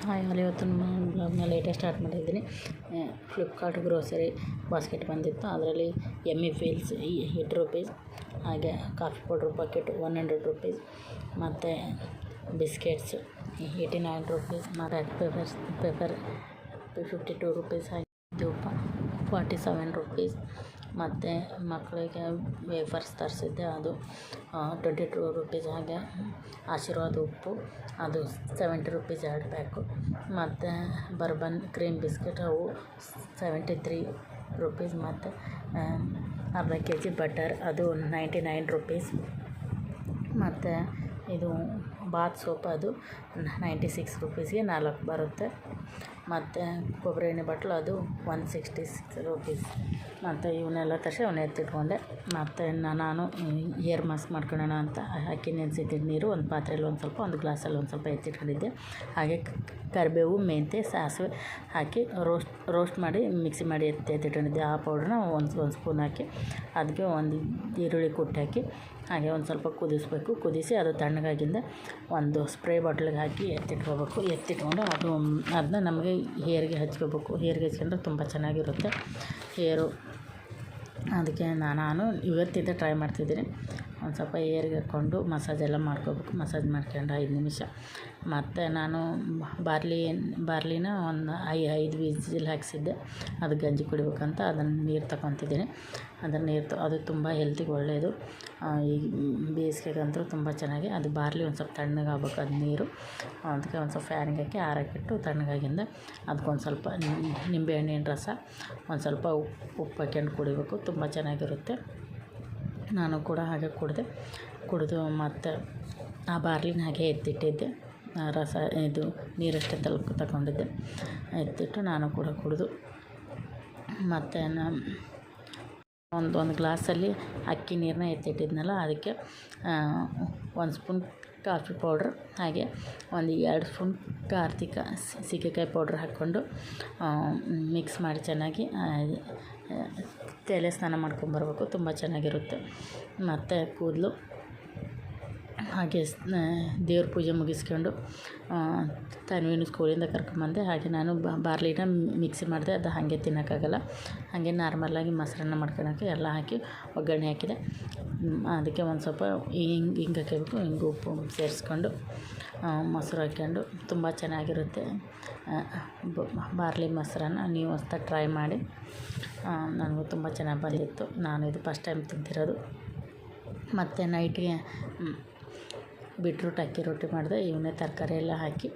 Hi ಅಲ್ಲಿ ಇವತ್ತು ನಮ್ಮ ಬ್ಲಾಗ್ನ ಲೇಟೆಸ್ಟ್ ಸ್ಟಾರ್ಟ್ ಮಾಡಿದ್ದೀನಿ. ಫ್ಲಿಪ್ಕಾರ್ಟ್ ಗ್ರೋಸರಿ ಬಾಸ್ಕೆಟ್ ಬಂದಿತ್ತು. ಅದರಲ್ಲಿ ಎಮ್ಮಿ ಫೀಲ್ಸ್ 8 ರೂಪೀಸ್, ಹಾಗೆ ಕಾಫಿ ಪೌಡ್ರ್ ಪ್ಯಾಕೆಟ್ 100 ರೂಪೀಸ್, ಮತ್ತು ಬಿಸ್ಕೆಟ್ಸ್ 89 ರೂಪೀಸ್, ಮತ್ತು ಪೇಪರ್ 52 ರೂಪೀಸ್, ಹಾಗೆ ಧೂಪ 47 ರೂಪೀಸ್, ಮತ್ತು ಮಕ್ಕಳಿಗೆ ವೇಫರ್ಸ್ ತರಿಸಿದ್ದೆ, ಅದು 22 ರೂಪೀಸ್. ಹಾಗೆ ಆಶೀರ್ವಾದ ಉಪ್ಪು ಅದು 70 ರೂಪೀಸ್ 2 ಪ್ಯಾಕು, ಮತ್ತು ಬರ್ಬನ್ ಕ್ರೀಮ್ ಬಿಸ್ಕೆಟ್ ಅವು 73 ರೂಪೀಸ್, ಮತ್ತು ಅರ್ಧ kg ಬಟರ್ ಅದು 99 ರೂಪೀಸ್, ಮತ್ತು ಇದು ಬಾತ್ ಸೋಪ್ ಅದು 96 ರೂಪೀಸ್ಗೆ 4 ಬರುತ್ತೆ, ಮತ್ತು ಕೊಬ್ಬರಿ ಎಣ್ಣೆ ಬಾಟ್ಲು ಅದು 166 ರೂಪೀಸ್. ಮತ್ತು ಇವನ್ನೆಲ್ಲ ತರಿಸಿ ಅವನ್ನ ಎತ್ತಿಟ್ಕೊಂಡೆ. ಮತ್ತು ನಾನು ಹೇರ್ ಮಾಸ್ಕ್ ಮಾಡ್ಕೊಳ್ಳೋಣ ಅಂತ ಹಾಕಿ ನೆನೆಸಿಟ್ಟಿದ್ದ ನೀರು ಒಂದು ಪಾತ್ರೆಯಲ್ಲಿ ಒಂದು ಗ್ಲಾಸಲ್ಲಿ ಒಂದು ಸ್ವಲ್ಪ ಎತ್ತಿಟ್ಕೊಂಡಿದ್ದೆ. ಹಾಗೆ ಕರಿಬೇವು, ಮೆಂತ್ಯ, ಸಾಸಿವೆ ಹಾಕಿ ರೋಸ್ಟ್ ಮಾಡಿ ಮಿಕ್ಸಿ ಮಾಡಿ ಎತ್ತಿಟ್ಕೊಂಡಿದ್ದೆ. ಆ ಪೌಡ್ರನ್ನ ಒಂದು ಸ್ಪೂನ್ ಹಾಕಿ ಅದಕ್ಕೆ ಒಂದು ಈರುಳ್ಳಿ ಕುಟ್ಟಿ ಹಾಕಿ ಹಾಗೆ ಒಂದು ಸ್ವಲ್ಪ ಕುದಿಸಬೇಕು. ಕುದಿಸಿ ಅದು ತಣ್ಣಗಾಗಿಂದ ಒಂದು ಸ್ಪ್ರೇ ಬಾಟ್ಲಿಗೆ ಹಾಕಿ ಎತ್ತಿಟ್ಕೊಂಡು ಅದನ್ನ ನಮಗೆ ಹೇರ್ಗೆ ಹಚ್ಕೋಬೇಕು. ಹೇರ್ಗೆ ಹಚ್ಕೊಂಡ್ರೆ ತುಂಬ ಚೆನ್ನಾಗಿರುತ್ತೆ ಹೇರು. ಅದಕ್ಕೆ ನಾನು ಇವತ್ತಿಂದ ಟ್ರೈ ಮಾಡ್ತಿದ್ದೀನಿ. ಒಂದು ಸ್ವಲ್ಪ ಹೇರ್ಗೆ ಹಾಕ್ಕೊಂಡು ಮಸಾಜೆಲ್ಲ ಮಾಡ್ಕೋಬೇಕು. ಮಸಾಜ್ ಮಾಡ್ಕೊಂಡು 5 ನಿಮಿಷ. ಮತ್ತು ನಾನು ಬಾರ್ಲಿನ ಒಂದು 5 ವಿಸಿಲ್ ಹಾಕಿಸಿದ್ದೆ. ಅದು ಗಂಜಿ ಕುಡಿಬೇಕಂತ ಅದನ್ನು ನೀರು ತಗೊತಿದ್ದೀನಿ. ಅದು ತುಂಬ ಹೆಲ್ತಿಗೆ ಒಳ್ಳೆಯದು. ಈ ಬೇಸಿಗೆಗಂತೂ ತುಂಬ ಚೆನ್ನಾಗಿ ಅದು ಬಾರ್ಲಿ ಒಂದು ಸ್ವಲ್ಪ ತಣ್ಣಗಾಗಬೇಕು ಅದು ನೀರು. ಅದಕ್ಕೆ ಒಂದು ಸ್ವಲ್ಪ ಫ್ಯಾನಿಗೆ ಹಾಕಿ ಆರಕ್ಕಿಟ್ಟು ತಣ್ಣಗಾಗಿಂದ ಅದಕ್ಕೊಂದು ಸ್ವಲ್ಪ ನಿಂಬೆಹಣ್ಣಿನ ರಸ, ಒಂದು ಸ್ವಲ್ಪ ಉಪ್ಪು ಹಾಕ್ಯಂಡು ಕುಡಿಬೇಕು. ತುಂಬ ಚೆನ್ನಾಗಿರುತ್ತೆ. ನಾನು ಕೂಡ ಹಾಗೆ ಕುಡಿದು ಮತ್ತು ಆ ಬಾರ್ಲಿನ ಹಾಗೆ ಎತ್ತಿಟ್ಟಿದ್ದೆ. ರಸ ಇದು ನೀರಷ್ಟೇ ತಗೊಂಡಿದ್ದೆ, ಎತ್ತಿಟ್ಟು ನಾನು ಕೂಡ ಕುಡಿದು. ಮತ್ತು ಒಂದು ಗ್ಲಾಸಲ್ಲಿ ಅಕ್ಕಿ ನೀರನ್ನ ಎತ್ತಿಟ್ಟಿದ್ನಲ್ಲ, ಅದಕ್ಕೆ 1 ಸ್ಪೂನ್ ಕಾಫಿ ಪೌಡ್ರ್, ಹಾಗೆ ಒಂದು 2 ಸ್ಪೂನ್ ಸೀಗೆಕಾಯಿ ಪೌಡ್ರ್ ಹಾಕ್ಕೊಂಡು ಮಿಕ್ಸ್ ಮಾಡಿ ಚೆನ್ನಾಗಿ ತಲೆ ಸ್ನಾನ ಮಾಡ್ಕೊಂಬರ್ಬೇಕು. ತುಂಬ ಚೆನ್ನಾಗಿರುತ್ತೆ. ಮತ್ತು ಕೂದಲು ಹಾಗೆ ದೇವ್ರ ಪೂಜೆ ಮುಗಿಸ್ಕೊಂಡು ತನ್ವಿನ ಸ್ಕೂಲಿಂದ ಕರ್ಕೊಂಬಂದೆ. ಹಾಗೆ ನಾನು ಬಾರ್ಲಿನ ಮಿಕ್ಸಿ ಮಾಡಿದೆ. ಅದು ಹಾಗೆ ತಿನ್ನೋಕ್ಕಾಗಲ್ಲ, ಹಾಗೆ ನಾರ್ಮಲಾಗಿ ಮೊಸರನ್ನ ಮಾಡ್ಕೊಳಕ್ಕೆ ಎಲ್ಲ ಹಾಕಿ ಒಗ್ಗರಣೆ ಹಾಕಿದೆ. ಅದಕ್ಕೆ ಒಂದು ಸ್ವಲ್ಪ ಹಿಂಗೆ ಹಾಕಬೇಕು. ಹಿಂಗೆ ಉಪ್ಪು ಸೇರಿಸ್ಕೊಂಡು ಮೊಸರು ಹಾಕ್ಕೊಂಡು ತುಂಬ ಚೆನ್ನಾಗಿರುತ್ತೆ ಬಾರ್ಲಿ ಮೊಸರನ್ನ. ನೀವು ಹೊಸ್ದಾಗಿ ಟ್ರೈ ಮಾಡಿ. ನನಗೂ ತುಂಬ ಚೆನ್ನಾಗಿ ಬಂದಿತ್ತು. ನಾನು ಇದು ಫಸ್ಟ್ ಟೈಮ್ ತಿಂತಿರೋದು. ಮತ್ತು ನೈಟ್ಗೆ ಬೀಟ್ರೂಟ್ ಅಕ್ಕಿ ರೊಟ್ಟಿ ಮಾಡಿದೆ. ಇವನ್ನೇ ತರಕಾರಿ ಎಲ್ಲ ಹಾಕಿ